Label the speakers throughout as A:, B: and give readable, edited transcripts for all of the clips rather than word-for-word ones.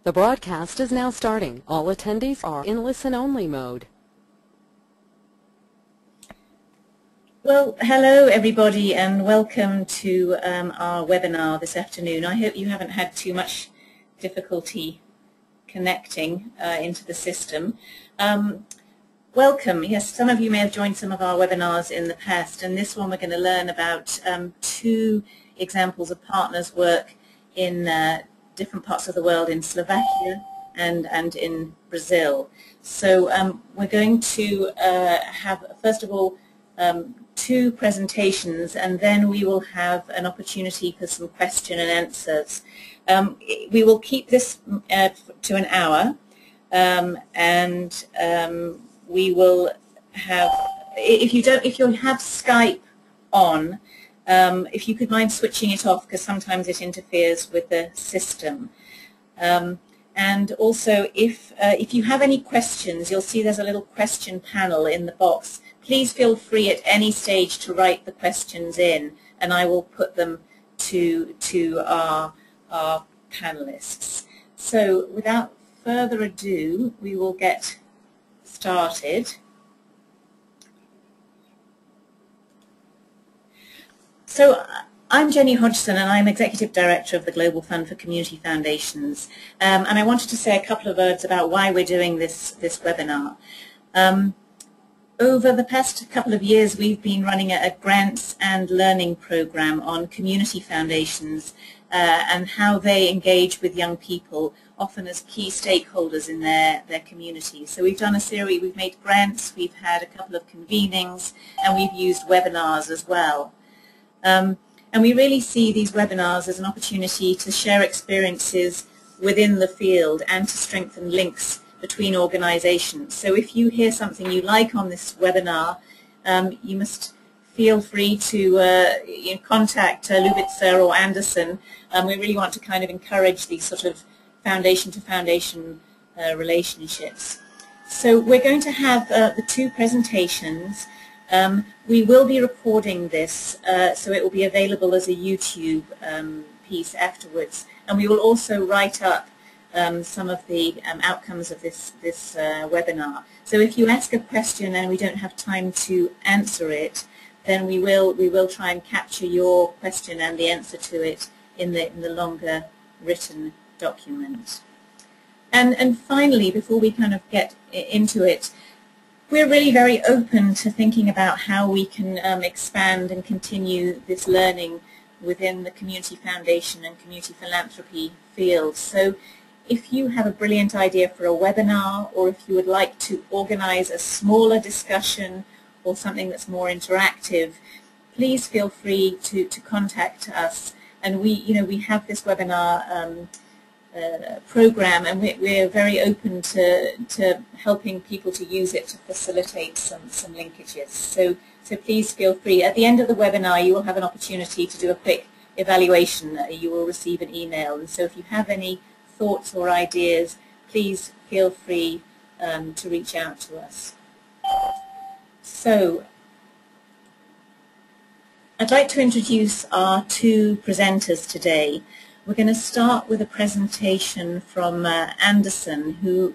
A: The broadcast is now starting. All attendees are in listen-only mode.
B: Well, hello everybody and welcome to our webinar this afternoon. I hope you haven't had too much difficulty connecting into the system. Welcome. Yes, some of you may have joined some of our webinars in the past, and this one we're going to learn about two examples of partners' work in different parts of the world, in Slovakia and in Brazil. So we're going to have, first of all, two presentations, and then we will have an opportunity for some question and answers. We will keep this to an hour, and we will have, if you have Skype on, if you could mind switching it off, because sometimes it interferes with the system. And also, if you have any questions, you'll see there's a little question panel in the box. Please feel free at any stage to write the questions in, and I will put them to our panelists. So without further ado, we will get started. So I'm Jenny Hodgson, and I'm Executive Director of the Global Fund for Community Foundations. And I wanted to say a couple of words about why we're doing this webinar. Over the past couple of years, we've been running a grants and learning program on community foundations and how they engage with young people, often as key stakeholders in their communities. So we've done a series, we've made grants, we've had a couple of convenings, and we've used webinars as well. And we really see these webinars as an opportunity to share experiences within the field and to strengthen links between organizations. So if you hear something you like on this webinar, you must feel free to contact Lubitzer or Anderson. We really want to kind of encourage these sort of foundation-to-foundation relationships. So we're going to have the two presentations. We will be recording this, so it will be available as a YouTube piece afterwards. And we will also write up some of the outcomes of this webinar. So if you ask a question and we don't have time to answer it, then we will try and capture your question and the answer to it in the longer written document. And finally, before we kind of get into it, we're really very open to thinking about how we can expand and continue this learning within the community foundation and community philanthropy field. So if you have a brilliant idea for a webinar, or if you would like to organize a smaller discussion or something that's more interactive, please feel free to contact us. And we have this webinar program, and we're very open to helping people to use it to facilitate some linkages. So please feel free. At the end of the webinar, you will have an opportunity to do a quick evaluation. You will receive an email. And so if you have any thoughts or ideas, please feel free to reach out to us. So I'd like to introduce our two presenters today. We're going to start with a presentation from Anderson, who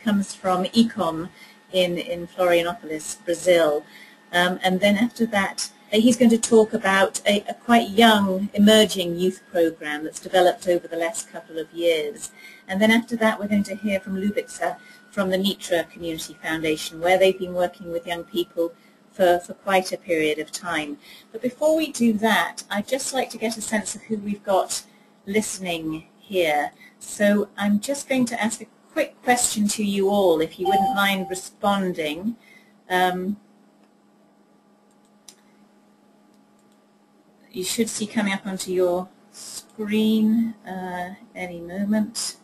B: comes from ICom in Florianópolis, Brazil. And then after that, he's going to talk about a quite young, emerging youth program that's developed over the last couple of years. And then after that, we're going to hear from Lubitzer from the Nitra Community Foundation, where they've been working with young people for quite a period of time. But before we do that, I'd just like to get a sense of who we've got listening here. So I'm just going to ask a quick question to you all, if you wouldn't mind responding. You should see coming up onto your screen any moment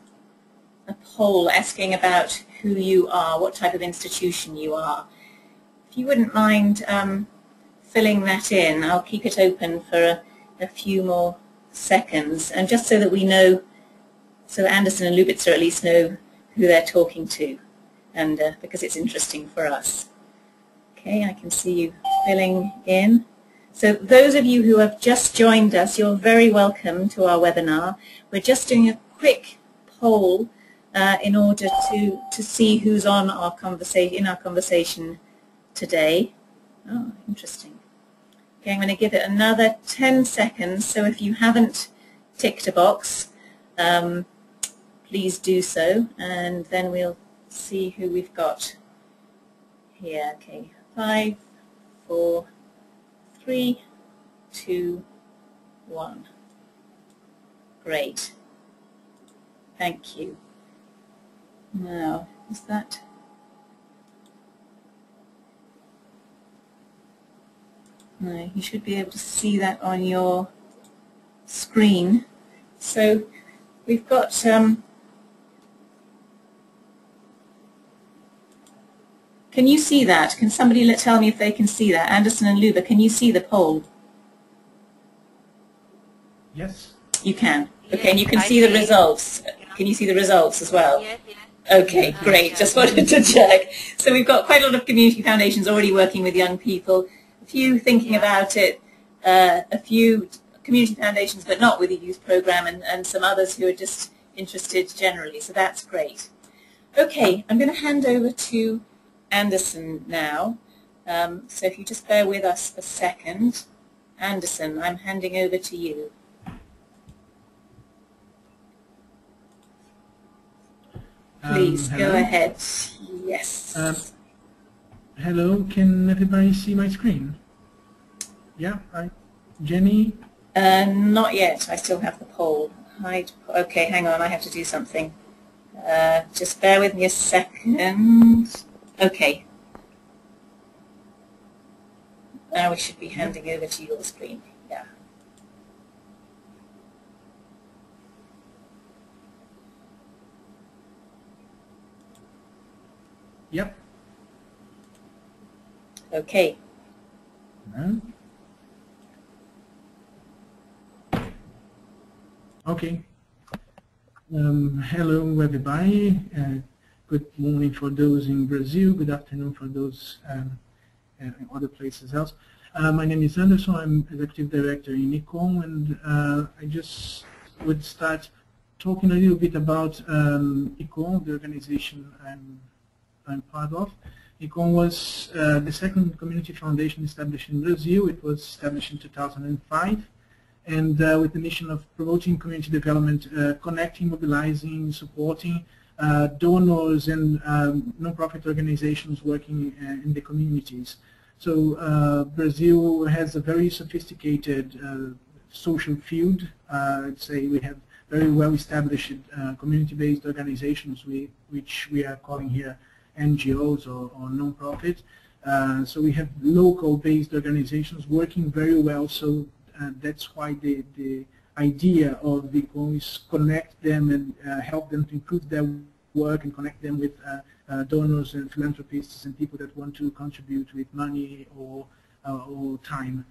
B: a poll asking about who you are, what type of institution you are. If you wouldn't mind filling that in, I'll keep it open for a few more seconds, and just so that we know, so Anderson and Lubitzer at least know who they're talking to, and because it's interesting for us. Okay, I can see you filling in. So those of you who have just joined us, you're very welcome to our webinar. We're just doing a quick poll in order to see who's on our conversation today. Oh, interesting. Okay, I'm going to give it another 10 seconds, so if you haven't ticked a box, please do so, and then we'll see who we've got here. Okay, 5, 4, 3, 2, 1. Great. Thank you. Now, is that... No, you should be able to see that on your screen. So we've got can you see that? Can somebody tell me if they can see that? Anderson and Luba, can you see the poll?
C: Yes.
B: You can. Okay, and you can see the results. Can you see the results as well?
D: Yes, yes.
B: Okay, great. Just wanted to check. So we've got quite a lot of community foundations already working with young people. A few thinking about it, a few community foundations but not with a youth program, and some others who are just interested generally. So that's great. Okay, I'm going to hand over to Anderson now. So if you just bear with us a second. Anderson, I'm handing over to you. Please go ahead. Yes.
C: Hello, can everybody see my screen? Yeah, Jenny?
B: Not yet. I still have the poll. Okay, hang on. I have to do something. Just bear with me a second. Okay. Now we should be handing over to your screen. Yeah.
C: Yep.
B: Okay.
C: Okay. Hello, everybody. Good morning for those in Brazil. Good afternoon for those in other places else. My name is Anderson. I'm Executive Director in ICom, and I just would start talking a little bit about ICom, the organization I'm part of. ICom was the second community foundation established in Brazil. It was established in 2005, and with the mission of promoting community development, connecting, mobilizing, supporting donors and non-profit organizations working in the communities. So Brazil has a very sophisticated social field. I'd say we have very well-established community-based organizations, which we are calling here NGOs or non-profit. So we have local-based organizations working very well. So that's why the idea of ICom is connect them and help them to improve their work and connect them with donors and philanthropists and people that want to contribute with money or time.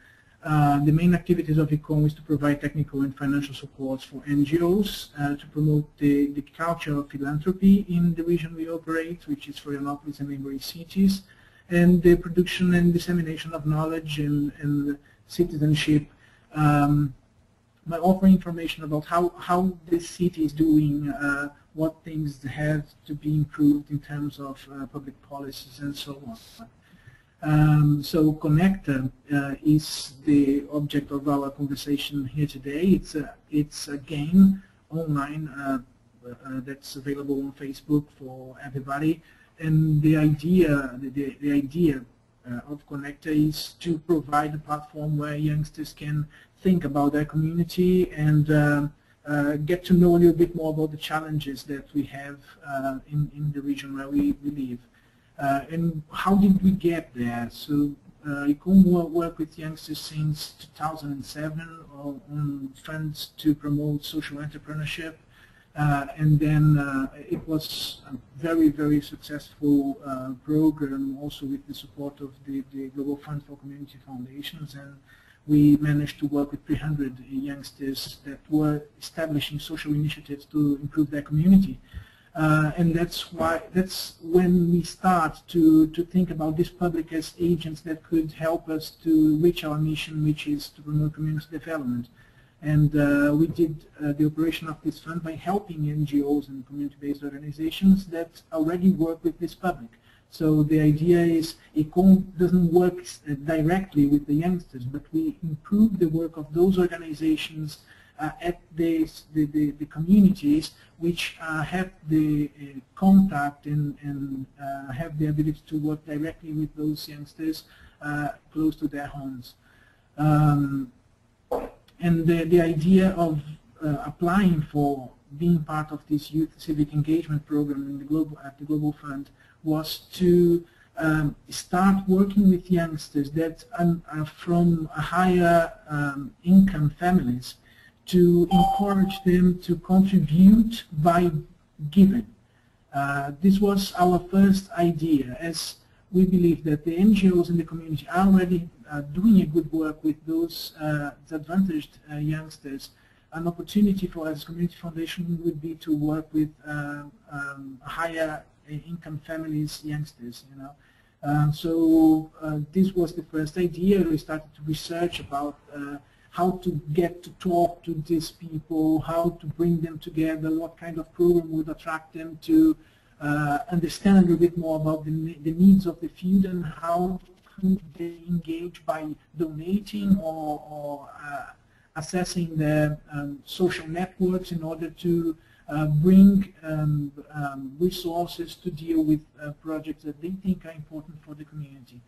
C: The main activities of ICom is to provide technical and financial support for NGOs, to promote the culture of philanthropy in the region we operate, which is Florianópolis and neighboring cities, and the production and dissemination of knowledge and citizenship by offering information about how the city is doing, what things have to be improved in terms of public policies and so on. So Conecta is the object of our conversation here today. It's a game online that's available on Facebook for everybody, and the idea of Conecta is to provide a platform where youngsters can think about their community and get to know a little bit more about the challenges that we have in the region where we live. And how did we get there? So ICom worked with youngsters since 2007 on funds to promote social entrepreneurship. And then it was a very, very successful program, also with the support of the Global Fund for Community Foundations, and we managed to work with 300 youngsters that were establishing social initiatives to improve their community. And that's when we start to think about this public as agents that could help us to reach our mission, which is to promote community development. And we did the operation of this fund by helping NGOs and community-based organizations that already work with this public. So the idea is ICom doesn't work directly with the youngsters, but we improve the work of those organizations at the communities which have the contact and have the ability to work directly with those youngsters close to their homes. And the idea of applying for being part of this youth civic engagement program in at the Global Fund was to start working with youngsters that are from higher income families, to encourage them to contribute by giving. This was our first idea, as we believe that the NGOs in the community are already doing a good work with those disadvantaged youngsters. An opportunity for us as Community Foundation would be to work with higher income families, youngsters, you know. So this was the first idea. We started to research about how to get to talk to these people, how to bring them together, what kind of program would attract them to understand a little bit more about the needs of the field, and how could they engage by donating or assessing their social networks in order to bring resources to deal with projects that they think are important for the community.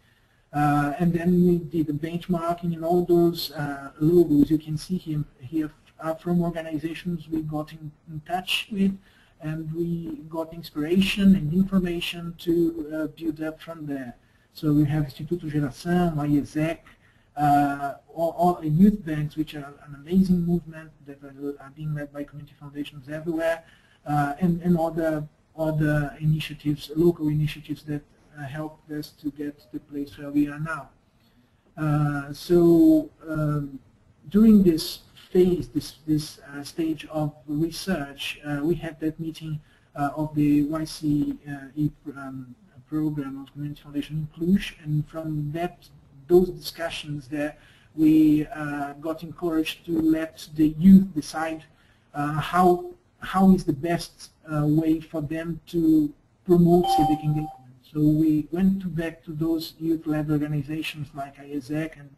C: And then we did a benchmarking, and all those logos you can see here are from organizations we got in touch with, and we got inspiration and information to build up from there. So we have Instituto Geração, IESEC, all youth banks, which are an amazing movement that are being led by community foundations everywhere, and other initiatives, local initiatives that helped us to get to the place where we are now. During this phase, this stage of research, we had that meeting of the YCE program of Community Foundation in Cluj, and from those discussions there, we got encouraged to let the youth decide how is the best way for them to promote civic engagement. So we went back to those youth-led organizations like IESEC and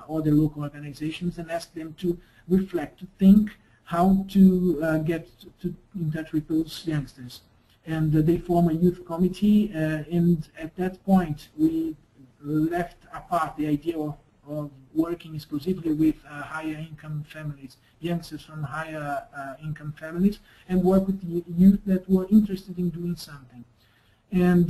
C: other local organizations, and asked them to reflect, to think how to get in touch with those youngsters. And they form a youth committee, and at that point we left apart the idea of working exclusively with higher income families, youngsters from higher income families, and work with the youth that were interested in doing something. And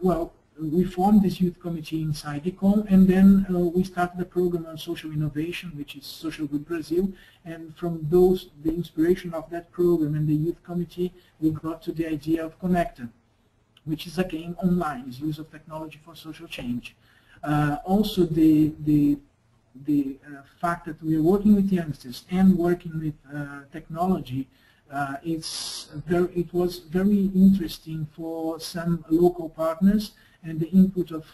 C: well, we formed this youth committee inside ICom, and then we started a program on social innovation, which is Social Good Brazil, and from the inspiration of that program and the youth committee, we got to the idea of Conecta, which is again online, is use of technology for social change. Also the fact that we are working with youngsters and working with technology, it was very interesting for some local partners, and the input of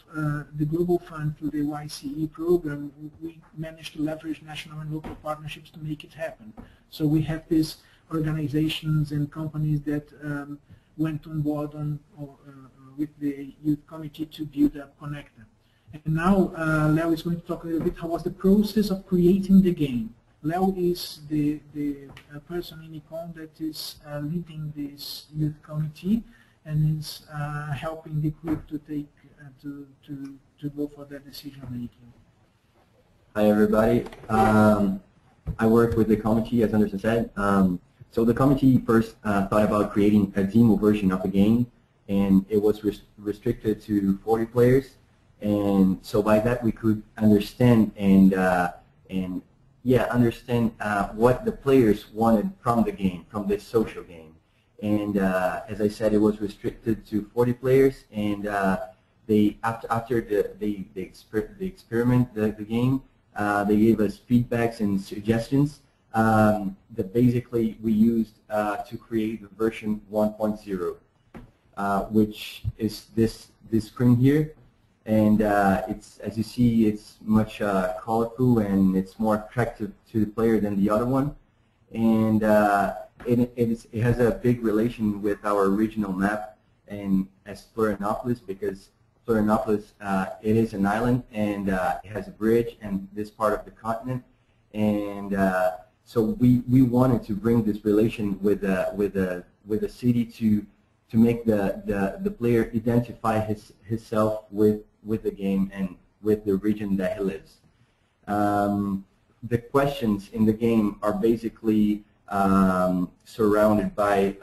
C: the Global Fund through the YCE program, we managed to leverage national and local partnerships to make it happen. So we have these organizations and companies that went on board with the youth committee to build up Conecta. And now Leo is going to talk a little bit how was the process of creating the game. Leo is the person in ICom that is leading this youth committee and is helping the group to take to go for that decision making.
D: Hi everybody. I work with the committee, as Anderson said. So the committee first thought about creating a demo version of the game, and it was restricted to 40 players. And so by that we could understand understand what the players wanted from the game, from this social game. And as I said, it was restricted to 40 players, and after the experiment, the game, they gave us feedbacks and suggestions that basically we used to create the version 1.0, which is this screen here. and it's, as you see, it's much colorful and it's more attractive to the player than the other one, and it has a big relation with our original map and as Florianópolis, because Florianópolis, it is an island, and it has a bridge and this part of the continent, and so we wanted to bring this relation with a city to make the player identify himself with the game and with the region that he lives. The questions in the game are basically surrounded by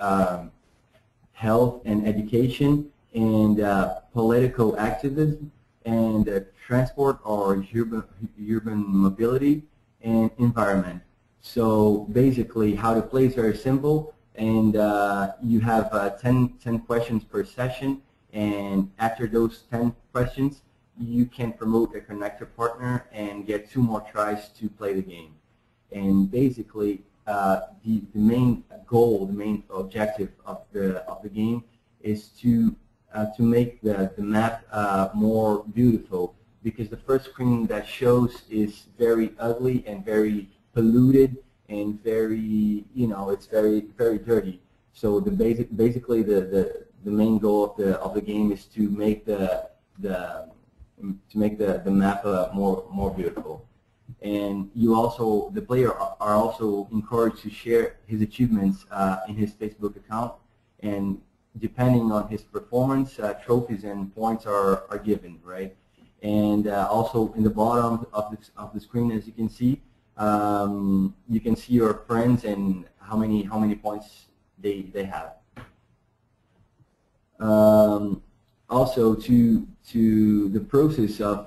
D: health and education, and political activism, and transport or urban mobility, and environment. So basically, how to play is very simple, and you have 10 questions per session, and after those 10 questions, you can promote a Conecta partner and get 2 more tries to play the game. And basically, the main goal, the main objective of the game is to make the map more beautiful, because the first screen that shows is very ugly and very polluted and very, it's very dirty. So basically the main goal of the game is to make the map more beautiful. And the player are also encouraged to share his achievements in his Facebook account, and depending on his performance, trophies and points are given, right? And also in the bottom of the screen, as you can see your friends and how many points they have. Also, to the process of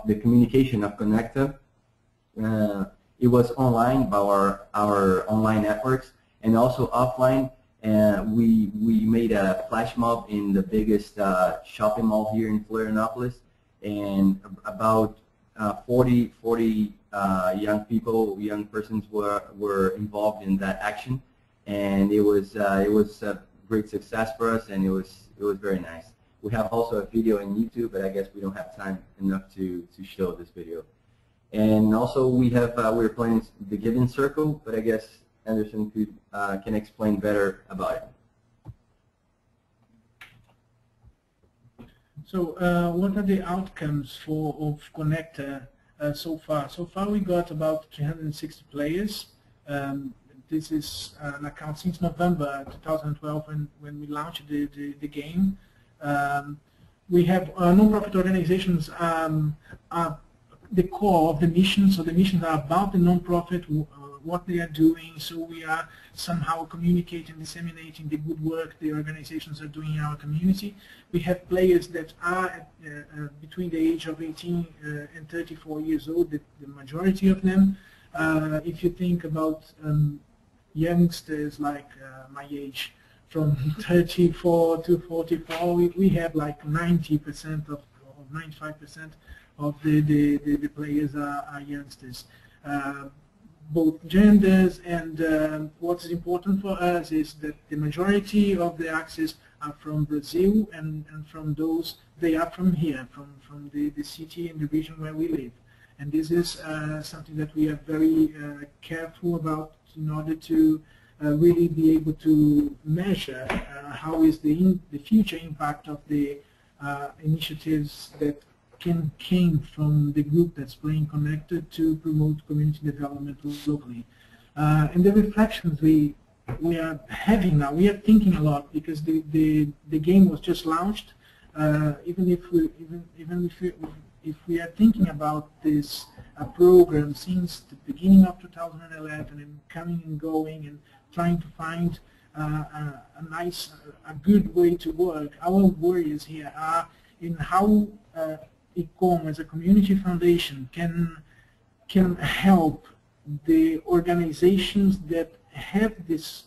D: the communication of Conecta, it was online by our online networks, and also offline. We made a flash mob in the biggest shopping mall here in Florianópolis, and about 40 young persons were involved in that action, and it was a great success for us, and it was very nice. We have also a video on YouTube, but I guess we don't have time enough to show this video. And also we're playing the Giving Circle, but I guess Anderson can explain better about it.
C: So what are the outcomes of Conecta so far? So far we got about 360 players. This is an account since November 2012 when we launched the game. We have non-profit organizations are the core of the mission, so the missions are about the non-profit, what they are doing, so we are somehow communicating, disseminating the good work the organizations are doing in our community. We have players that are between the age of 18 and 34 years old, the majority of them. If you think about youngsters like my age, from 34 to 44, we have like 90% or 95% of the players are youngsters. Both genders, and what is important for us is that the majority of the access are from Brazil, and from those, they are from here, from the city and the region where we live. And this is something that we are very careful about in order to really be able to measure how is the future impact of the initiatives that came from the group that's playing Conecta to promote community development locally. And the reflections we are having now, we are thinking a lot, because the game was just launched. Even if we are thinking about this program since the beginning of 2011 and coming and going and trying to find a good way to work, our worries here are in how ICom as a community foundation can help the organizations that have this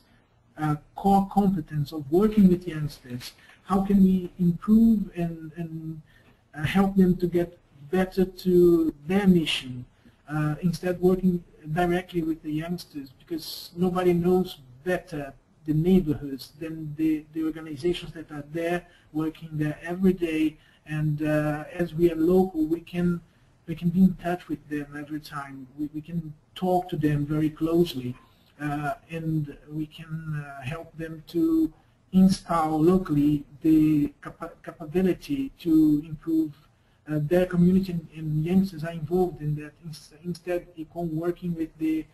C: core competence of working with youngsters. How can we improve and help them to get better to their mission, instead working directly with the youngsters, because nobody knows better the neighborhoods than the organizations that are there, working there every day And as we are local, we can be in touch with them every time. We can talk to them very closely, and we can help them to install locally the capability to improve their community, and youngsters are involved in that. Instead, ICom working with the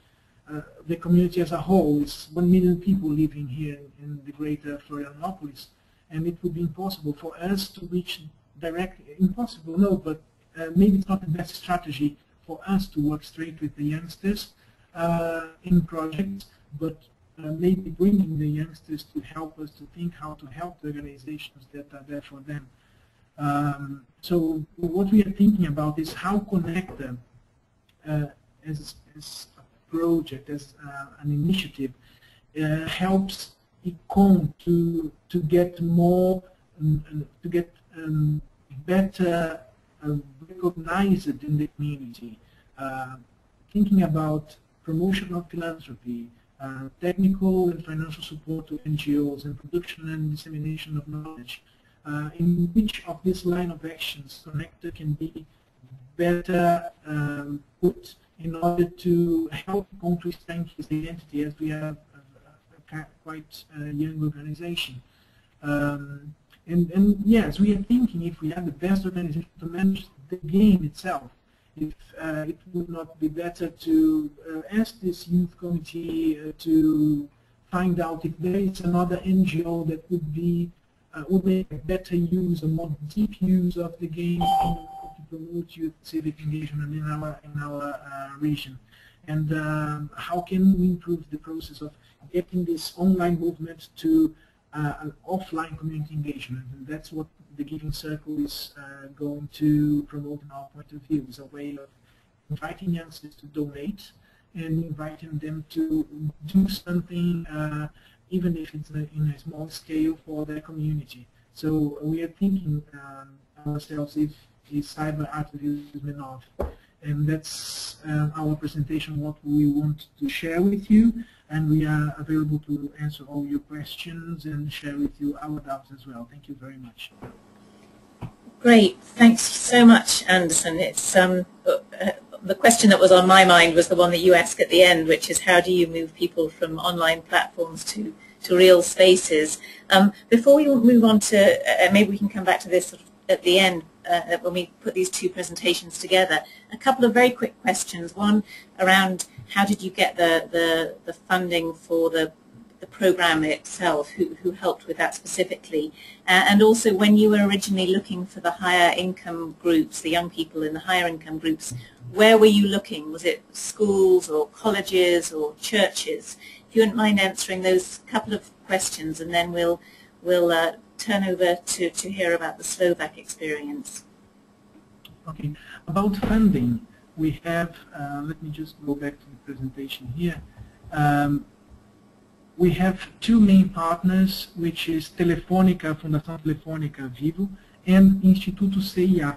C: community as a whole. It's 1 million people living here in the greater Florianópolis, and it would be impossible for us to reach directly. Impossible, no, but maybe it's not the best strategy for us to work straight with the youngsters in projects, but maybe bringing the youngsters to help us to think how to help the organizations that are there for them. So what we are thinking about is how Conecta, as a project, as an initiative, helps ICom to get more, to get better recognized in the community. Thinking about promotion of philanthropy, technical and financial support to NGOs, and production and dissemination of knowledge. In which of these line of actions Conecta can be better put in order to help ICom to strengthen its identity, as we are a quite young organization. And yes, we are thinking if we have the best organization to manage the game itself, if it would not be better to ask this youth committee to find out if there is another NGO that would make a better use, a more deep use of the game to promote youth civic engagement in our region. And how can we improve the process of getting this online movement to an offline community engagement? And that's what the Giving Circle is going to promote in our point of view. It's a way of inviting youngsters to donate and inviting them to do something, even if it's in a small scale, for their community. So we are thinking ourselves if cyber activism is enough. And that's our presentation, what we want to share with you, and we are available to answer all your questions and share with you our doubts as well. Thank you very much.
B: Great, thanks so much, Anderson. It's the question that was on my mind was the one that you asked at the end, which is how do you move people from online platforms to real spaces? Before we move on to, maybe we can come back to this sort of at the end, when we put these two presentations together, a couple of very quick questions. One around how did you get the funding for the program itself, who helped with that specifically, and also when you were originally looking for the higher income groups, the young people in the higher income groups, where were you looking? Was it schools or colleges or churches? If you wouldn't mind answering those couple of questions, and then we'll turn over to hear about the Slovak experience.
C: Okay, about funding, we have, let me just go back to the presentation here. We have two main partners, which is Telefônica, Fundação Telefônica Vivo, and Instituto CIA.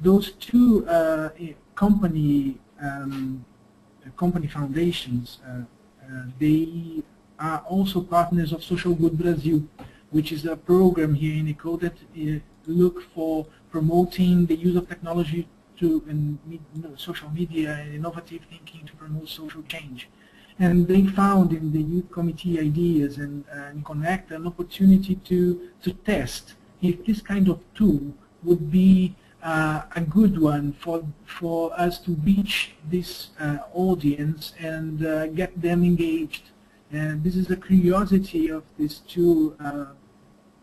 C: Those two company foundations, they are also partners of Social Good Brazil, which is a program here in ICO that look for promoting the use of technology and social media and innovative thinking to promote social change. And they found in the youth committee ideas and Conecta an opportunity to test if this kind of tool would be a good one for us to reach this audience and get them engaged. And this is the curiosity of these two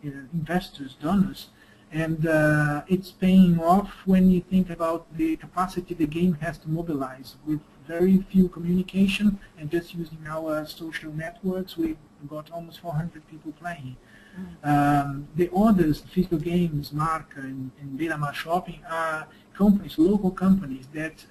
C: investors, donors, and it's paying off when you think about the capacity the game has to mobilize. With very few communication and just using our social networks, we've got almost 400 people playing. The others, physical games, Marca and Beira-Mar Shopping, are companies, local companies that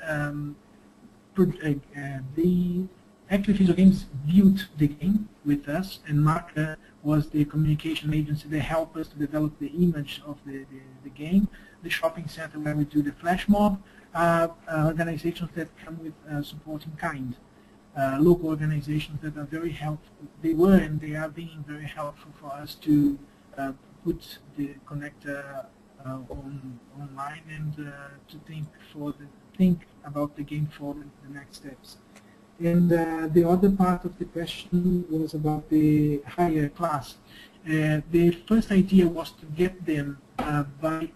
C: actually physical games built the game with us, and Marca was the communication agency that helped us to develop the image of the game. The shopping center where we do the flash mob, organizations that come with support in kind. Local organizations that are very helpful. They were and they are being very helpful for us to put the Conecta online, and to think about the game forward, the next steps. And the other part of the question was about the higher class. The first idea was to get them by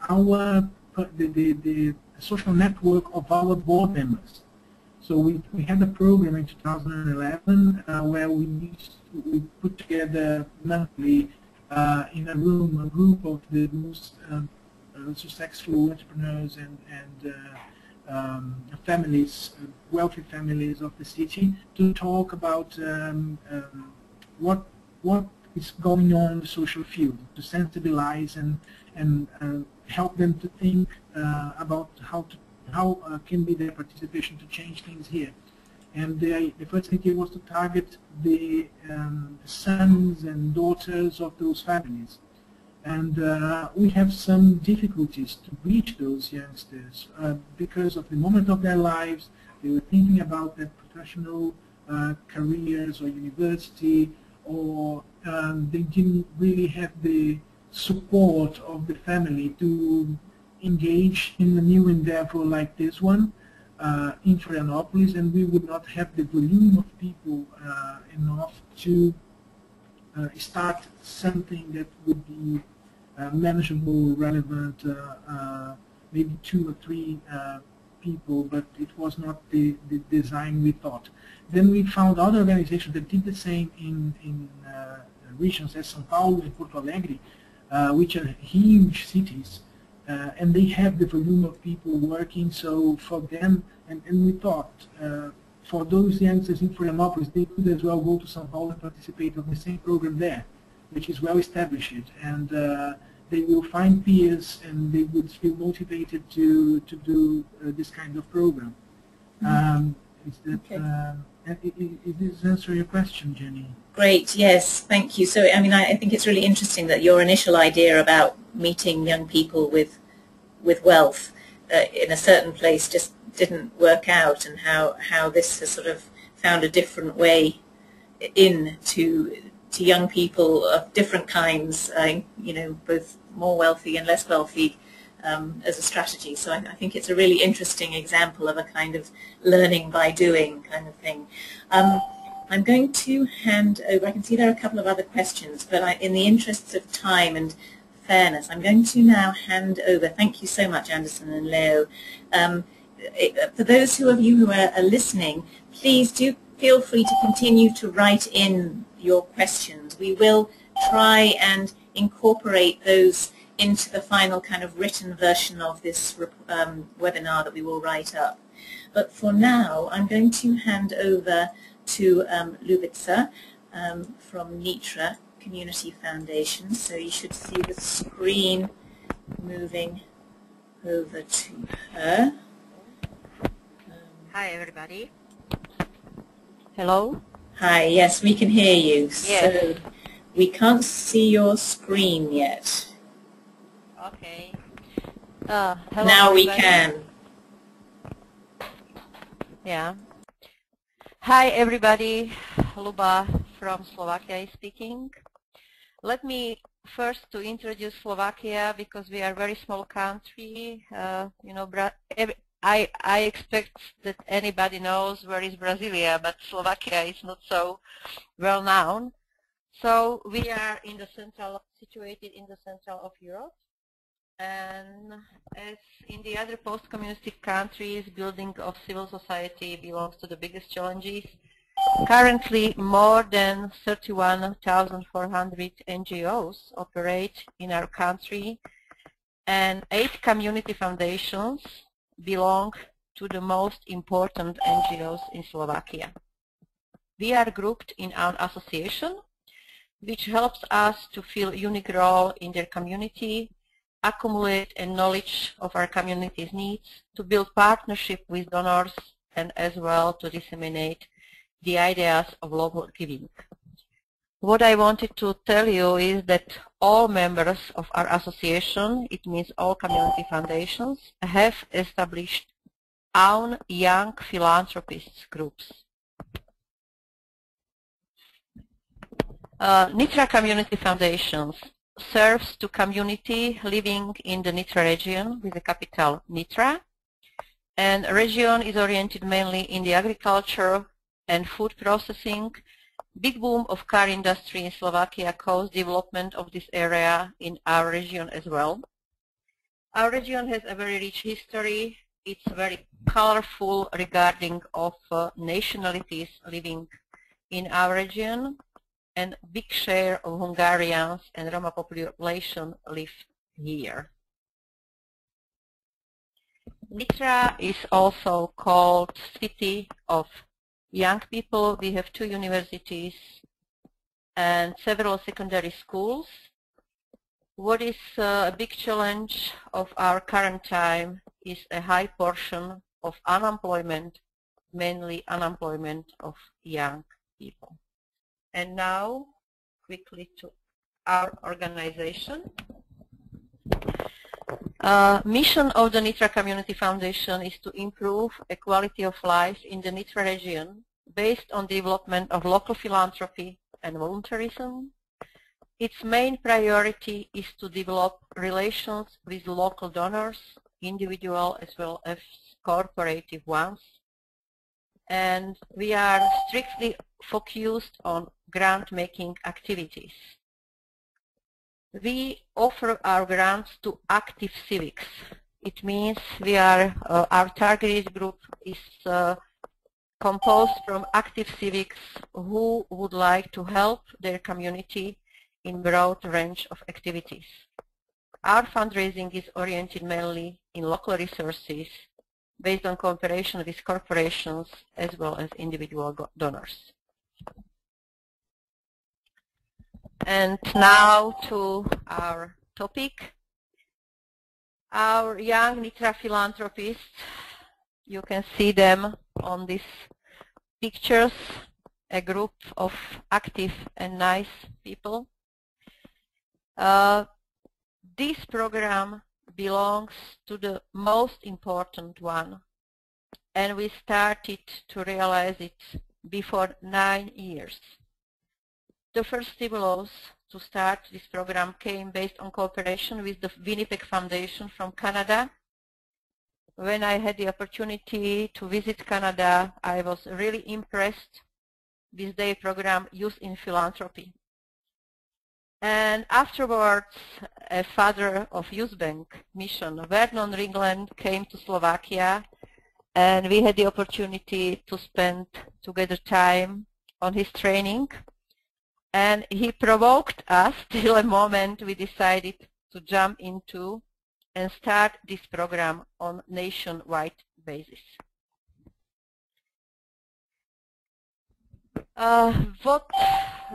C: the social network of our board members. So we had a program in 2011 where we put together monthly in a room a group of the most successful entrepreneurs and families, wealthy families of the city, to talk about what is going on in the social field, to sensibilize and help them to think about how can be their participation to change things here. And the first idea was to target the sons and daughters of those families. And we have some difficulties to reach those youngsters because of the moment of their lives. They were thinking about their professional careers or university, or they didn't really have the support of the family to engage in a new endeavor like this one in Florianópolis, and we would not have the volume of people enough to start something that would be manageable, relevant, maybe 2 or 3 people, but it was not the design we thought. Then we found other organizations that did the same in regions as São Paulo and Porto Alegre, which are huge cities, and they have the volume of people working. So for them, and we thought for those youngsters in Florianópolis, they could as well go to São Paulo and participate in the same program there, which is well established, and they will find peers and they would feel motivated to do this kind of program. Is this answer your question, Jenny?
B: Great, yes, thank you. So, I mean, I think it's really interesting that your initial idea about meeting young people with wealth in a certain place just didn't work out, and how this has sort of found a different way in to young people of different kinds, you know, both more wealthy and less wealthy, as a strategy. So I think it's a really interesting example of a kind of learning by doing kind of thing. I'm going to hand over. I can see there are a couple of other questions, but in the interests of time and fairness, I'm going to now hand over. Thank you so much, Anderson and Leo. For those of you who are listening, please do feel free to continue to write in your questions. We will try and incorporate those into the final kind of written version of this webinar that we will write up. But for now, I'm going to hand over to Ljubica from Nitra Community Foundation. So you should see the screen moving over to her.
E: Hi, everybody. Hello?
B: Hi, yes, we can hear you.
E: Yes.
B: So we can't see your screen yet.
E: Okay. Hello,
B: now
E: everybody.
B: We can.
E: Yeah. Hi, everybody. Luba from Slovakia is speaking. Let me first to introduce Slovakia, because we are a very small country. You know, I expect that anybody knows where is Brasilia, but Slovakia is not so well known. So we are in the situated in the central of Europe. And as in the other post-communistic countries, building of civil society belongs to the biggest challenges. Currently, more than 31,400 NGOs operate in our country, and 8 community foundations belong to the most important NGOs in Slovakia. We are grouped in an association, which helps us to fill a unique role in their community, accumulate a knowledge of our community's needs, to build partnership with donors, and as well to disseminate the ideas of local giving. What I wanted to tell you is that all members of our association, it means all community foundations, have established own young philanthropists groups. Nitra Community Foundations serves to community living in the Nitra region with the capital Nitra. And region is oriented mainly in the agriculture and food processing. Big boom of car industry in Slovakia caused development of this area in our region as well. Our region has a very rich history. It's very colorful regarding of nationalities living in our region, and big share of Hungarians and Roma population live here. Nitra is also called City of Young People. We have 2 universities and several secondary schools. What is a big challenge of our current time is a high portion of unemployment, mainly unemployment of young people. And now, quickly to our organization. Mission of the Nitra Community Foundation is to improve the quality of life in the Nitra region based on development of local philanthropy and volunteerism. Its main priority is to develop relations with local donors, individual as well as corporative ones. And we are strictly focused on grant-making activities. We offer our grants to active civics. It means we are, our targeted group is composed from active civics who would like to help their community in broad range of activities. Our fundraising is oriented mainly in local resources based on cooperation with corporations as well as individual donors. And now to our topic. Our young Nitra philanthropists, you can see them on these pictures, a group of active and nice people. This program belongs to the most important one, and we started to realize it before 9 years. The first stimulus to start this program came based on cooperation with the Winnipeg Foundation from Canada. When I had the opportunity to visit Canada, I was really impressed with their program Youth in Philanthropy. And afterwards, a father of Youth Bank mission, Vernon Ringland, came to Slovakia, and we had the opportunity to spend together time on his training. And he provoked us till a moment we decided to jump into and start this program on nationwide basis. What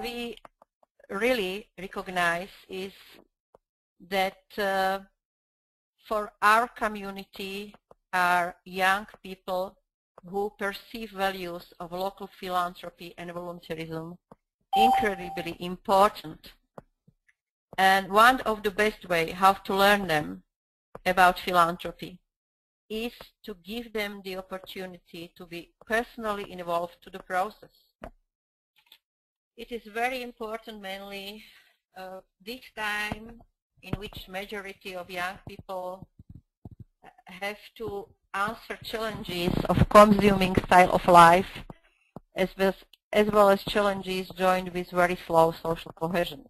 E: we really recognize is that for our community are young people who perceive values of local philanthropy and volunteerism incredibly important. And one of the best ways how to learn them about philanthropy is to give them the opportunity to be personally involved to the process. It is very important mainly this time in which majority of young people have to answer challenges of consuming style of life as well as challenges joined with very slow social cohesion.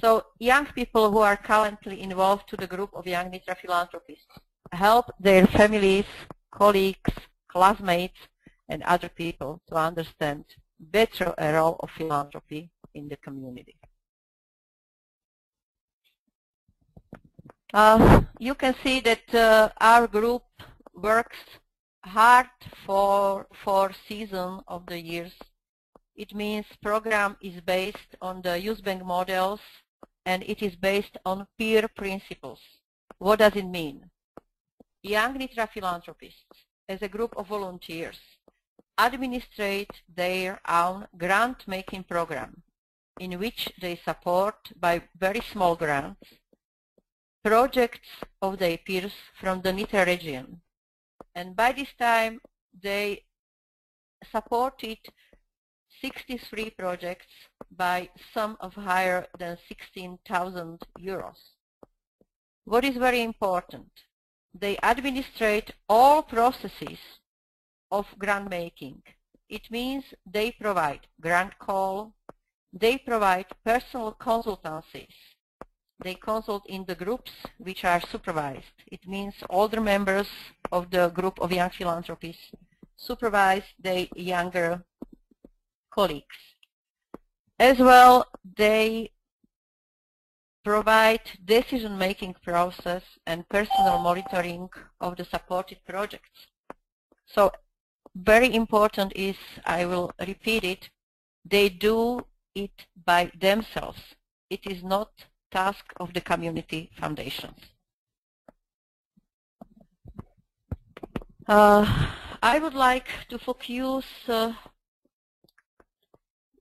E: So young people who are currently involved to the group of young Nitra philanthropists help their families, colleagues, classmates, and other people to understand better a role of philanthropy in the community. You can see that our group works hard for 4 seasons of the years. It means program is based on the Youth Bank models, and it is based on peer principles. What does it mean? Young Nitra philanthropists, as a group of volunteers, administrate their own grant-making program, in which they support by very small grants projects of their peers from the Nitra region. And by this time, they supported 63 projects by sum of higher than 16,000 euros. What is very important? They administrate all processes of grant making. It means they provide grant call, they provide personal consultancies. They consult in the groups which are supervised. It means older members of the group of young philanthropists supervise the younger colleagues. As well, they provide decision-making process and personal monitoring of the supported projects. So very important is, I will repeat it, they do it by themselves. It is not task of the community foundations. I would like to focus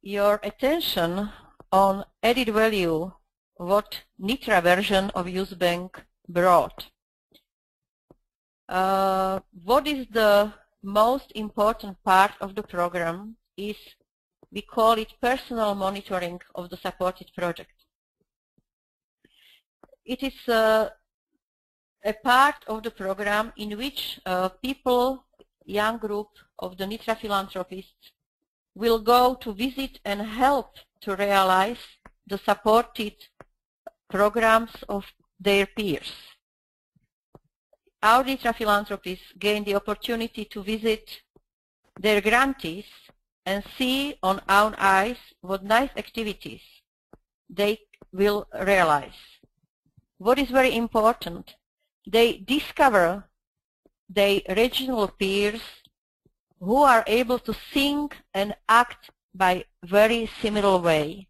E: your attention on added value, what Nitra version of Youth Bank brought. What is the most important part of the program is, we call it personal monitoring of the supported project. It is a part of the program in which people, young group of the Nitra philanthropists, will go to visit and help to realize the supported programs of their peers. Our Nitra philanthropists gain the opportunity to visit their grantees and see on our eyes what nice activities they will realize. What is very important, they discover their regional peers who are able to think and act by very similar way.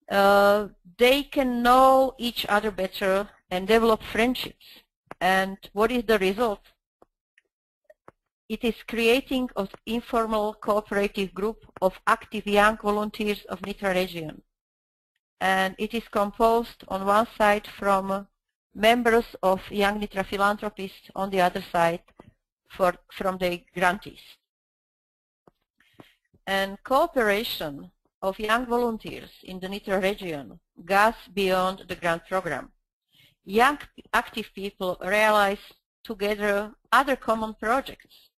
E: They can know each other better and develop friendships. And what is the result? It is creating an informal cooperative group of active young volunteers of Nitra region. And it is composed on one side from members of young Nitra philanthropists, on the other side from the grantees. And cooperation of young volunteers in the Nitra region goes beyond the grant program. Young active people realize together other common projects.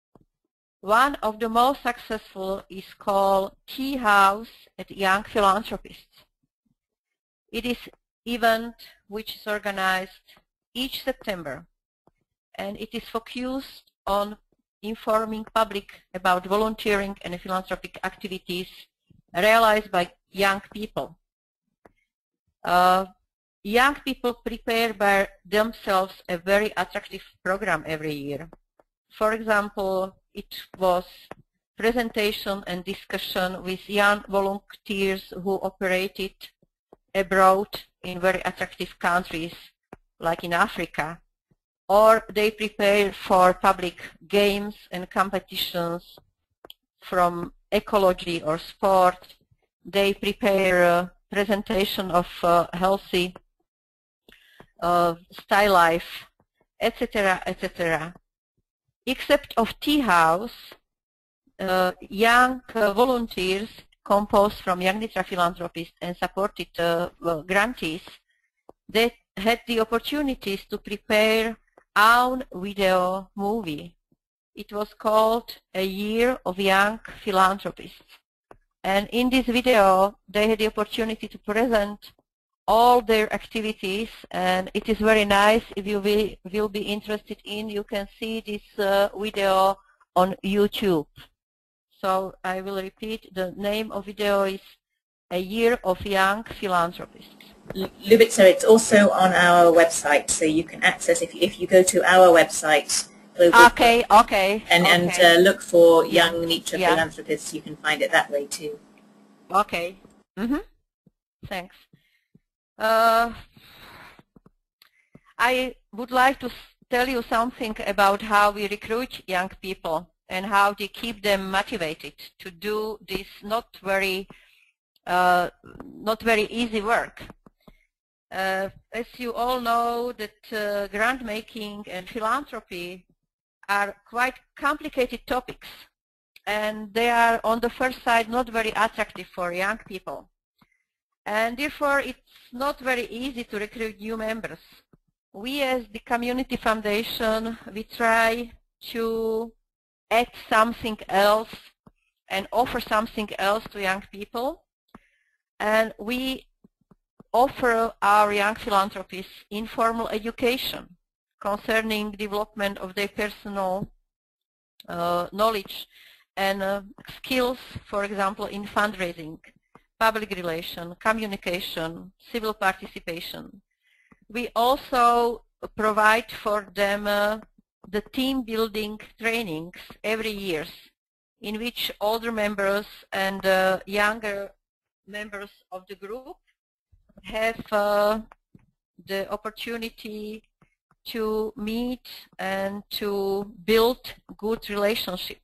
E: One of the most successful is called Tea House at Young Philanthropists. It is an event which is organized each September, and it is focused on informing public about volunteering and philanthropic activities realized by young people. Young people prepare by themselves a very attractive program every year. For example, it was presentation and discussion with young volunteers who operated abroad in very attractive countries like in Africa, or they prepare for public games and competitions from ecology or sport. They prepare a presentation of healthy style life, etc., etc. Except of Tea House, young volunteers composed from young Nitra philanthropists and supported grantees, they had the opportunities to prepare own video movie. It was called A Year of Young Philanthropists. And in this video, they had the opportunity to present all their activities, and it is very nice. If you will be interested in, you can see this video on YouTube. So I will repeat, the name of video is A Year of Young Philanthropists.
B: Ljubica, it's also on our website, so you can access, if you go to our website, and look for young Nitra philanthropists, you can find it that way too.
E: Okay. Thanks. I would like to tell you something about how we recruit young people and how to keep them motivated to do this not very easy work. As you all know, that grant making and philanthropy are quite complicated topics, and they are on the first sight not very attractive for young people. And therefore it's not very easy to recruit new members. We as the Community Foundation, we try to add something else and offer something else to young people. And we offer our young philanthropists informal education concerning development of their personal knowledge and skills, for example, in fundraising, public relation, communication, civil participation. We also provide for them the team building trainings every year, in which older members and younger members of the group have the opportunity to meet and to build good relationship.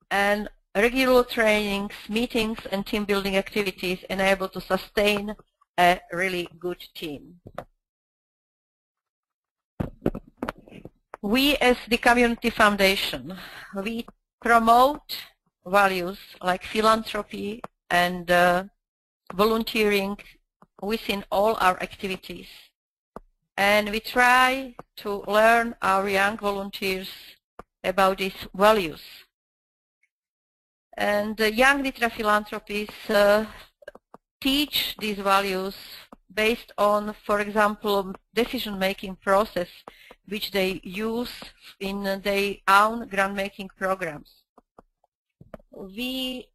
E: And regular trainings, meetings, and team building activities enable to sustain a really good team. We as the Community Foundation, we promote values like philanthropy and volunteering within all our activities. And we try to learn our young volunteers about these values. And the young Nitra philanthropists teach these values based on, for example, decision-making process which they use in their own grant-making programs. We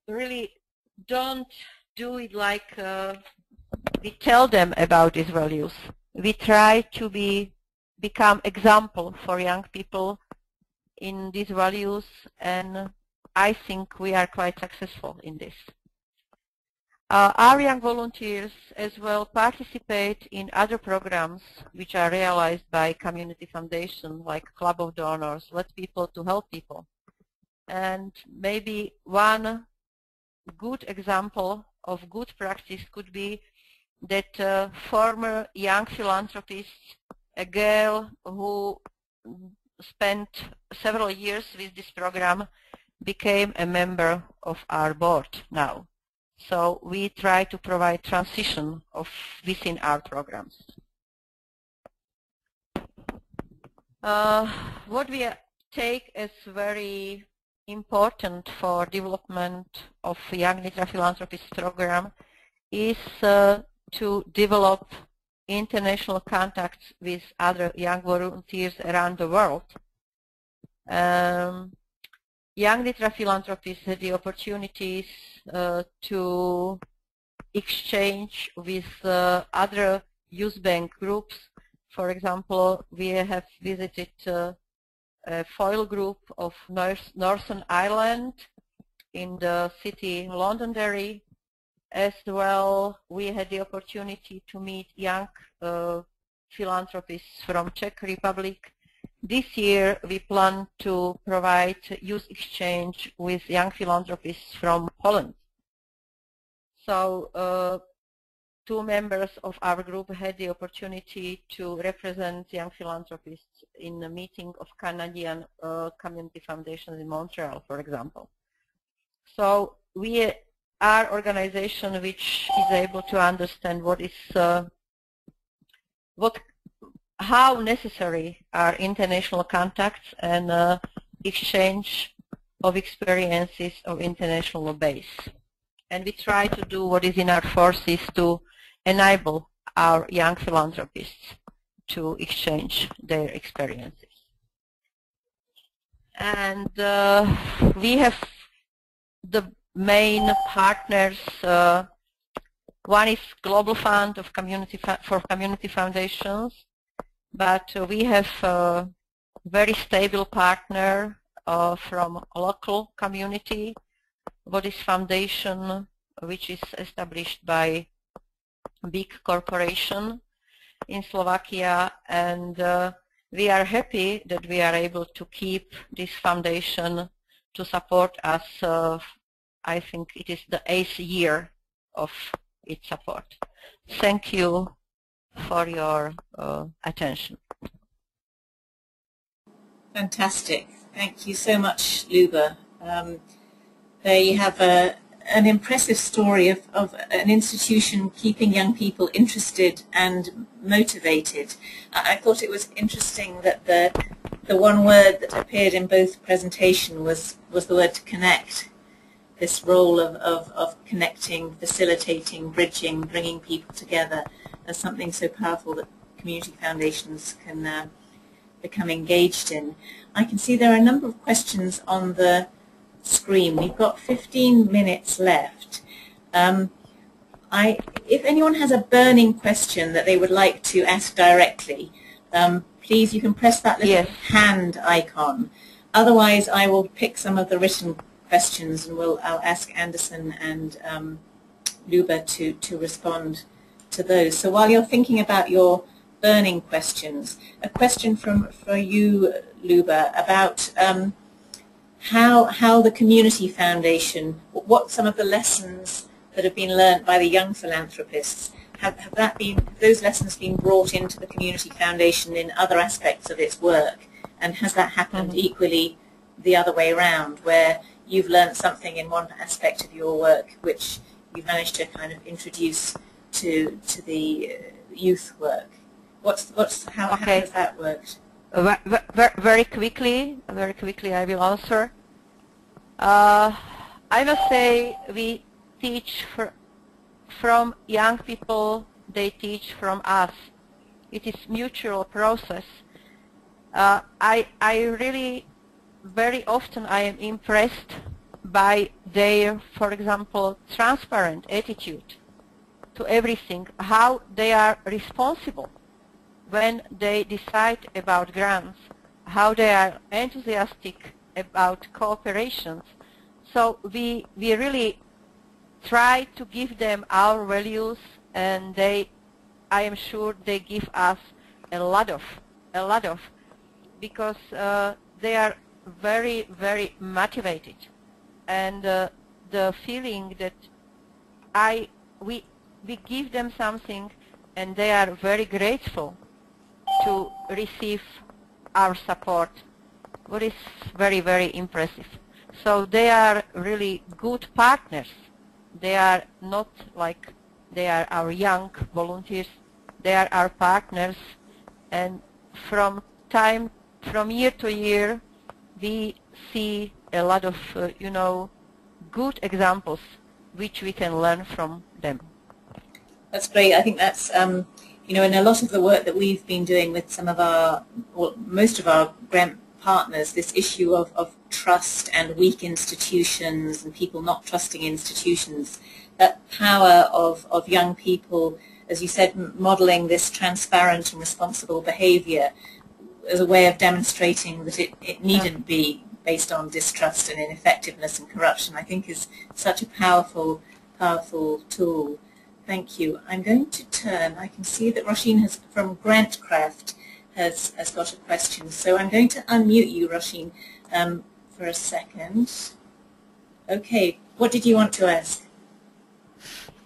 E: really don't do it like we tell them about these values. We try to become example for young people in these values, and I think we are quite successful in this. Our young volunteers as well participate in other programs which are realized by Community Foundation, like Club of Donors, Let People to Help People. And maybe one good example of good practice could be that former young philanthropist, a girl who spent several years with this program, became a member of our board now. So we try to provide transition within our programs. What we take as very important for development of Young Nitra Philanthropist program is to develop international contacts with other young volunteers around the world. Young Nitra philanthropists had the opportunities to exchange with other youth bank groups. For example, we have visited a foil group of Northern Ireland in the city Londonderry. As well, we had the opportunity to meet young philanthropists from Czech Republic. This year, we plan to provide youth exchange with young philanthropists from Poland. So, two members of our group had the opportunity to represent young philanthropists in a meeting of Canadian community foundations in Montreal, for example. So, we are organization which is able to understand what is how necessary are international contacts and exchange of experiences of international base. And we try to do what is in our forces to enable our young philanthropists to exchange their experiences. And we have the main partners. One is Global Fund of for Community Foundations, but we have a very stable partner from a local community, what is foundation, which is established by a big corporation in Slovakia, and we are happy that we are able to keep this foundation to support us. I think it is the 8th year of its support. Thank you for your attention.
B: Fantastic. Thank you so much, Luba. There you have an impressive story of an institution keeping young people interested and motivated. I thought it was interesting that the one word that appeared in both presentations was the word connect. This role of connecting, facilitating, bridging, bringing people together as something so powerful that community foundations can become engaged in. I can see there are a number of questions on the screen. We've got 15 minutes left. If anyone has a burning question that they would like to ask directly, please, you can press that little hand icon. Otherwise, I will pick some of the written questions and I'll ask Anderson and Luba to respond to those. So while you're thinking about your burning questions, a question for you, Luba, about how the Community Foundation, what some of the lessons that have been learnt by the young philanthropists, have those lessons been brought into the Community Foundation in other aspects of its work? And has that happened equally the other way around, where you've learnt something in one aspect of your work which you've managed to kind of introduce to the youth work? How has that worked?
E: Very quickly, I will answer. I must say we teach from young people, they teach from us. It is mutual process. I really, very often I am impressed by their, for example, transparent attitude to everything, how they are responsible when they decide about grants, how they are enthusiastic about cooperations. So we really try to give them our values, and I am sure they give us a lot of, because they are very, very motivated, and the feeling that we give them something, and they are very grateful to receive our support, what is very, very impressive. So they are really good partners. They are not like they are our young volunteers. They are our partners, and from year to year, we see a lot of good examples which we can learn from them.
B: That's great. I think that's in a lot of the work that we've been doing with some of our, or most of our grant partners, this issue of trust and weak institutions and people not trusting institutions, that power of young people, as you said, modeling this transparent and responsible behavior as a way of demonstrating that it needn't be based on distrust and ineffectiveness and corruption, I think is such a powerful tool. Thank you. I'm going to turn. I can see that Roisin from Grantcraft has got a question. So I'm going to unmute you, Roisin, for a second. Okay. What did you want to ask?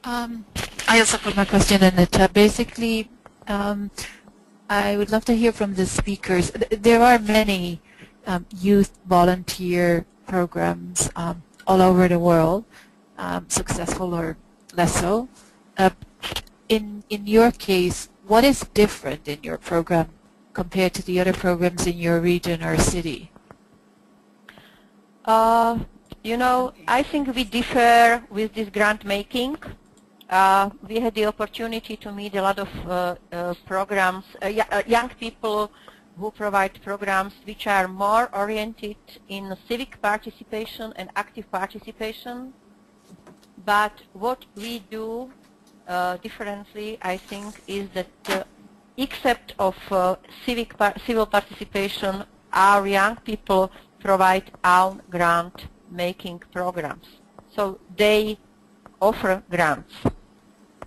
F: I also put my question in the chat. Basically, I would love to hear from the speakers. There are many youth volunteer programs all over the world, successful or less so. In your case, what is different in your program compared to the other programs in your region or city?
E: I think we differ with this grant making. We had the opportunity to meet a lot of programs, young people who provide programs which are more oriented in civic participation and active participation. But what we do differently, I think, is that except of civil participation, our young people provide own grant making programs. So they offer grants.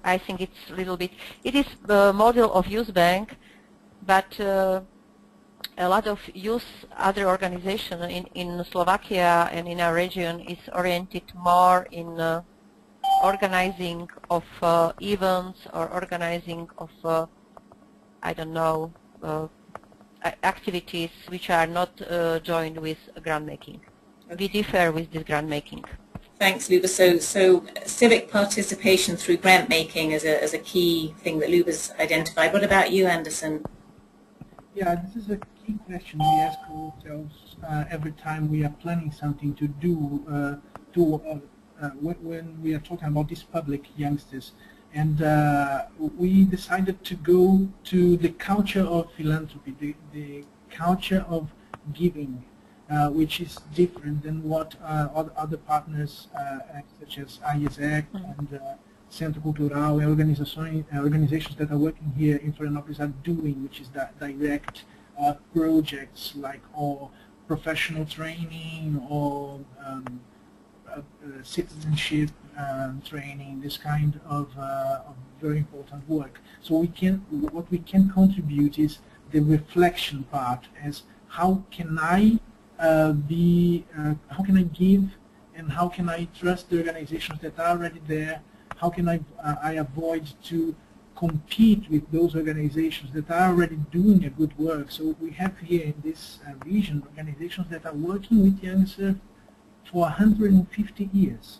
E: I think it's a little bit, it is the model of Youth Bank, but a lot of youth, other organizations in Slovakia and in our region is oriented more in organizing of events or organizing of, I don't know, activities which are not joined with grant making. We differ with this grant making.
B: Thanks, Luba. So civic participation through grant making is a key thing that Luba's identified. What about you, Anderson?
C: Yeah, this is a key question we ask ourselves every time we are planning something to do when we are talking about these public youngsters. And we decided to go to the culture of philanthropy, the culture of giving, which is different than what other partners such as ISEC and Centro Cultural and organizations that are working here in Florianópolis are doing, which is that direct projects like or professional training or citizenship training, this kind of very important work. So what we can contribute is the reflection part, as how can I how can I give, and how can I trust the organizations that are already there? How can I avoid to compete with those organizations that are already doing a good work? So we have here in this region organizations that are working with youngsters for 150 years.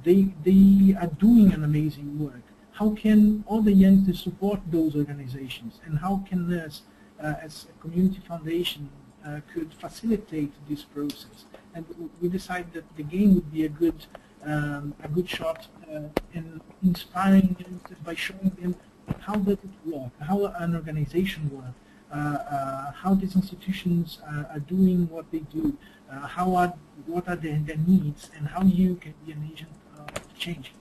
C: They are doing an amazing work. How can all the youngsters support those organizations? And how can us, as a community foundation, could facilitate this process? And we decided that the game would be a good shot in inspiring youngsters by showing them how does it work, how an organization works, how these institutions are doing what they do, what are their needs, and how you can be an agent of change.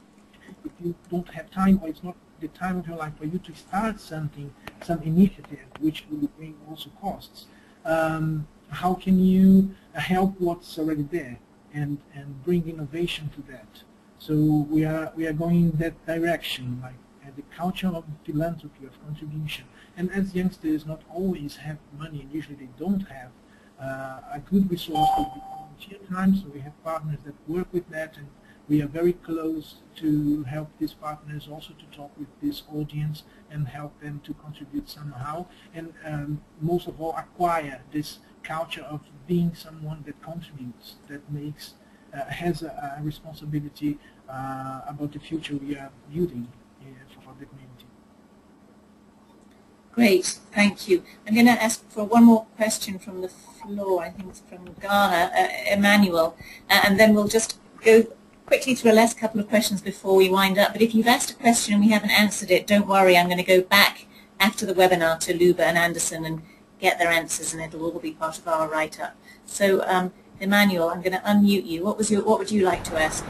C: If you don't have time, or it's not the time of your life for you to start something, some initiative, which will bring also costs, how can you help what's already there and bring innovation to that? So we are going in that direction, like the culture of philanthropy, of contribution. And as youngsters not always have money, and usually they don't have a good resource would be volunteer time, so we have partners that work with that, and we are very close to help these partners also to talk with this audience and help them to contribute somehow, and most of all acquire this culture of being someone that contributes, that makes, has a responsibility about the future we are building for the community.
B: Great, thank you. I'm going to ask for one more question from the floor. I think it's from Ghana, Emmanuel, and then we'll just go quickly through a last couple of questions before we wind up. But if you've asked a question and we haven't answered it, don't worry. I'm going to go back after the webinar to Luba and Anderson and get their answers, and it'll all be part of our write-up. So, Emmanuel, I'm going to unmute you. What would you like to ask?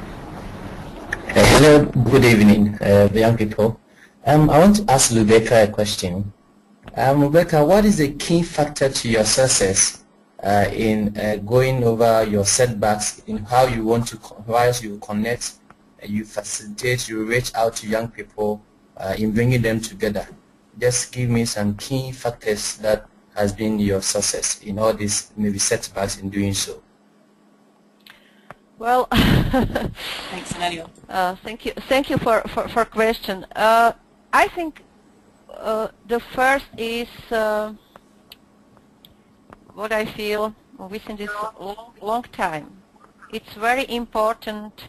G: Hello, good evening, the young people. I want to ask Rebecca a question. Rebecca, what is the key factor to your success in going over your setbacks, in how you want to, whilst you connect, you facilitate, you reach out to young people in bringing them together? Just give me some key factors that has been your success in all these maybe setbacks in doing so.
E: Well,
B: thanks, Emmanuel.
E: Thank you for question. I think the first is what I feel within this long time. It's very important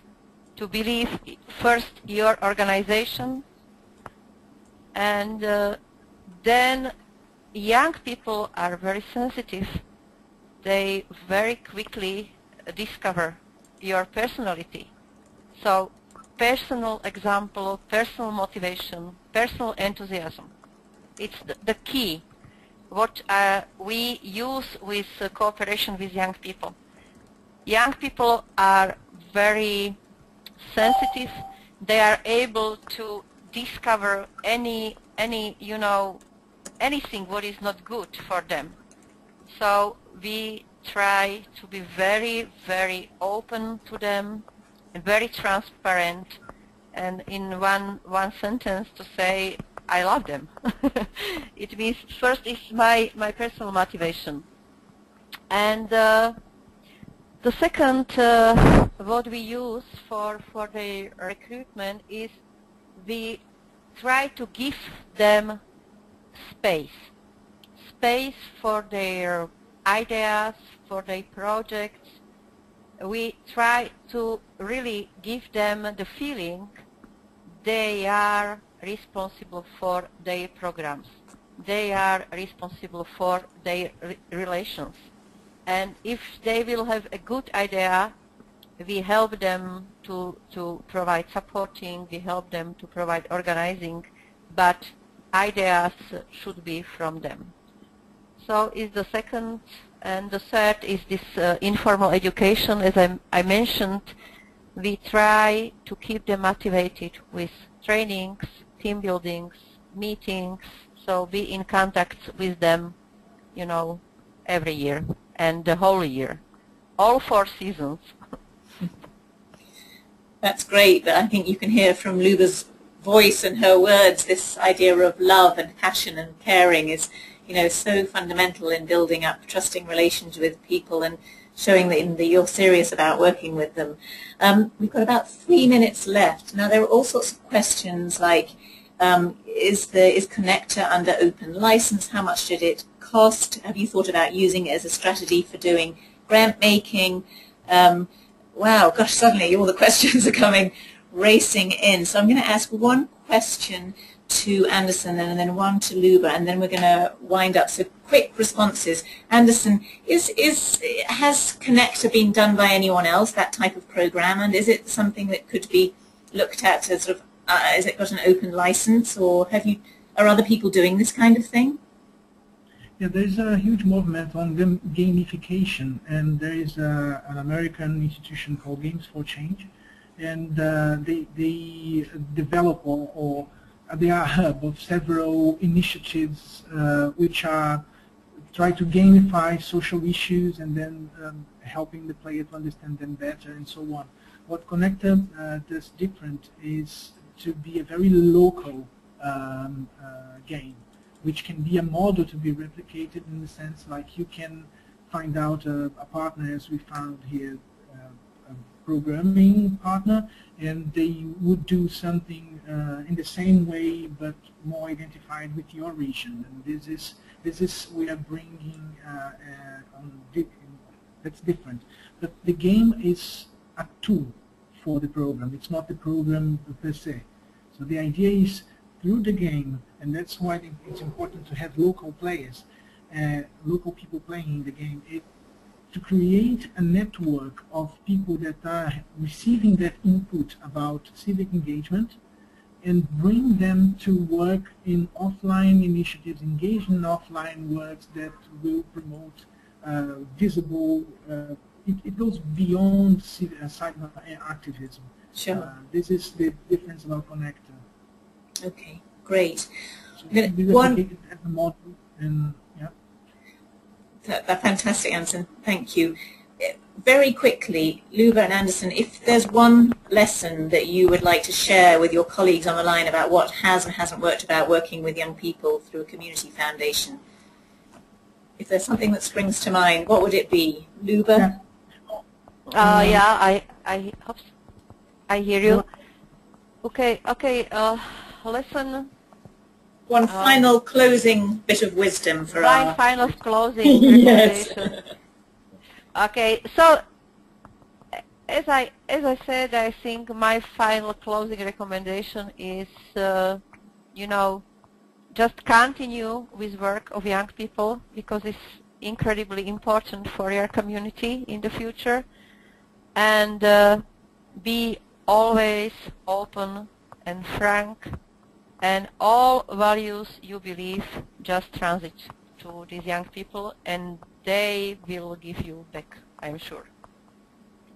E: to believe first your organization, and then young people are very sensitive. They very quickly discover your personality. So personal example, personal motivation, personal enthusiasm. It's the key what we use with cooperation with young people. Young people are very sensitive. They are able to discover any anything what is not good for them. So we try to be very, very open to them and very transparent, and in one sentence to say I love them. It means first is my personal motivation, and the second what we use for the recruitment is we try to give them space space for their ideas, for their projects. We try to really give them the feeling they are responsible for their programs. They are responsible for their relations. And if they will have a good idea, we help them to provide supporting, we help them to provide organizing, but ideas should be from them. So is the second, and the third is this informal education. As I mentioned, we try to keep them motivated with trainings, team buildings, meetings, so be in contact with them, you know, every year and the whole year, all 4 seasons.
B: That's great. I think you can hear from Luba's voice and her words, this idea of love and passion and caring is, you know, so fundamental in building up trusting relations with people and showing that you're serious about working with them. We've got about 3 minutes left. Now there are all sorts of questions like, is Conecta under open license? How much did it cost? Have you thought about using it as a strategy for doing grant making? Wow, gosh, suddenly all the questions are coming racing in. So I'm going to ask one question to Anderson and then one to Luba, and then we're going to wind up. So quick responses. Anderson, has Conecta been done by anyone else, that type of program, and is it something that could be looked at as sort of, has it got an open license, or are other people doing this kind of thing?
C: Yeah, there's a huge movement on gamification, and there is an American institution called Games for Change, and they develop or they are a hub of several initiatives which are try to gamify social issues and then helping the player to understand them better and so on. What Conecta does different is to be a very local game, which can be a model to be replicated in the sense like you can find out a partner, as we found here, a programming partner, and they would do something in the same way but more identified with your region. And this is we are bringing that's different. But the game is a tool for the program. It's not the program per se. So the idea is through the game, and that's why it's important to have local players, local people playing in the game, to create a network of people that are receiving that input about civic engagement and bring them to work in offline initiatives, engage in offline works that will promote visible, it goes beyond cyber activism.
B: Sure.
C: This is the difference about Conecta.
B: Okay, great.
C: So one at the model, and yeah.
B: That's fantastic, Anderson. Thank you. Very quickly, Luba and Anderson, if there's one lesson that you would like to share with your colleagues on the line about what has and hasn't worked about working with young people through a community foundation, if there's something that springs to mind, what would it be? Luba?
E: Yeah, I hope so. I hear you. Okay, listen.
B: One final closing bit of wisdom for our...
E: final closing recommendation.
B: Yes.
E: Okay, so as I said, I think my final closing recommendation is, you know, just continue with work of young people because it's incredibly important for your community in the future, and be always open and frank, and all values you believe just transit to these young people and they will give you back, I'm sure.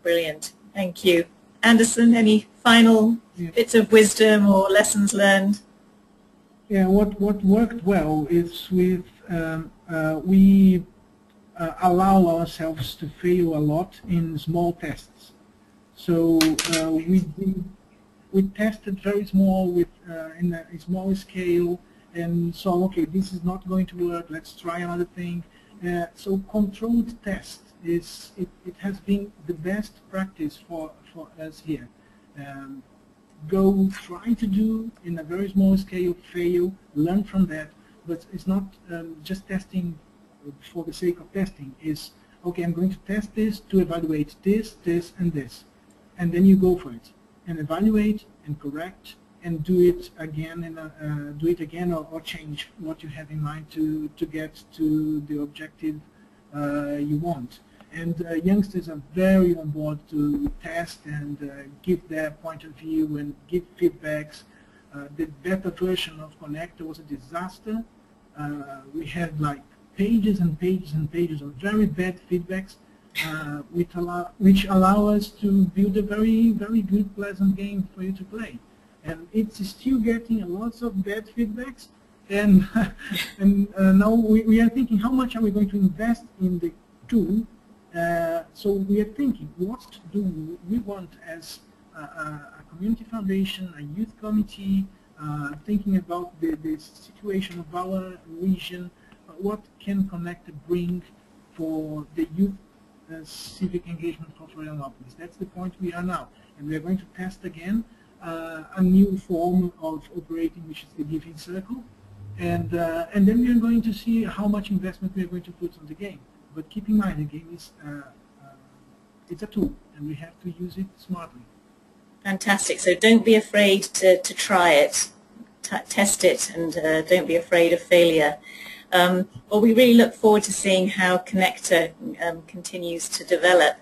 B: Brilliant. Thank you. Anderson, any final bits of wisdom or lessons learned?
C: Yeah, what worked well is we allow ourselves to fail a lot in small tests. So we tested very small with in a small scale, and so okay, this is not going to work. Let's try another thing. So controlled test is it has been the best practice for us here. Go try to do in a very small scale, fail, learn from that, but it's not just testing for the sake of testing. Is okay, I'm going to test this to evaluate this, this, and this, and then you go for it and evaluate and correct and do it again and or change what you have in mind to get to the objective you want. And youngsters are very on board to test and give their point of view and give feedbacks. The beta version of Conecta was a disaster. We had like pages and pages and pages of very bad feedbacks, which allow us to build a very, very good, pleasant game for you to play. And it's still getting lots of bad feedbacks. And, now we are thinking, how much are we going to invest in the tool? So we are thinking, what do we want as a community foundation, a youth committee, thinking about the situation of our region, what can Conecta bring for the youth civic engagement for Florianópolis. That's the point we are now. And we are going to test again a new form of operating, which is the giving circle. And then we are going to see how much investment we are going to put on the game. But keep in mind, the game is it's a tool, and we have to use it smartly.
B: Fantastic. So don't be afraid to try it, test it, and don't be afraid of failure. Well, we really look forward to seeing how Conecta continues to develop.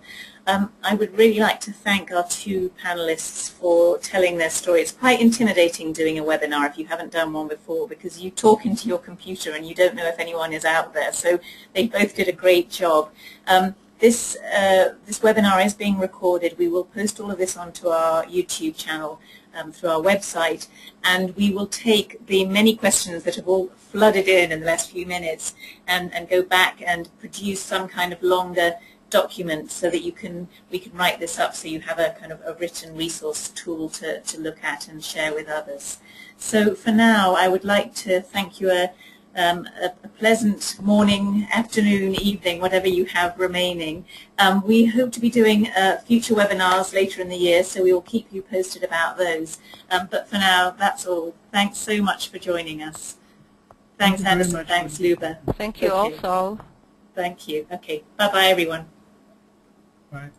B: I would really like to thank our two panelists for telling their story. It's quite intimidating doing a webinar if you haven't done one before, because you talk into your computer and you don't know if anyone is out there. So they both did a great job. This webinar is being recorded. We will post all of this onto our YouTube channel through our website, and we will take the many questions that have all flooded in the last few minutes and go back and produce some kind of longer document so that we can write this up so you have a kind of a written resource tool to look at and share with others. So for now, I would like to thank you a pleasant morning, afternoon, evening, whatever you have remaining. We hope to be doing future webinars later in the year, so we will keep you posted about those. But for now, that's all. Thanks so much for joining us. Thanks, Anderson. Thanks, Luba.
E: Thank you also.
B: Thank you. Okay. Bye-bye, everyone.
C: Bye.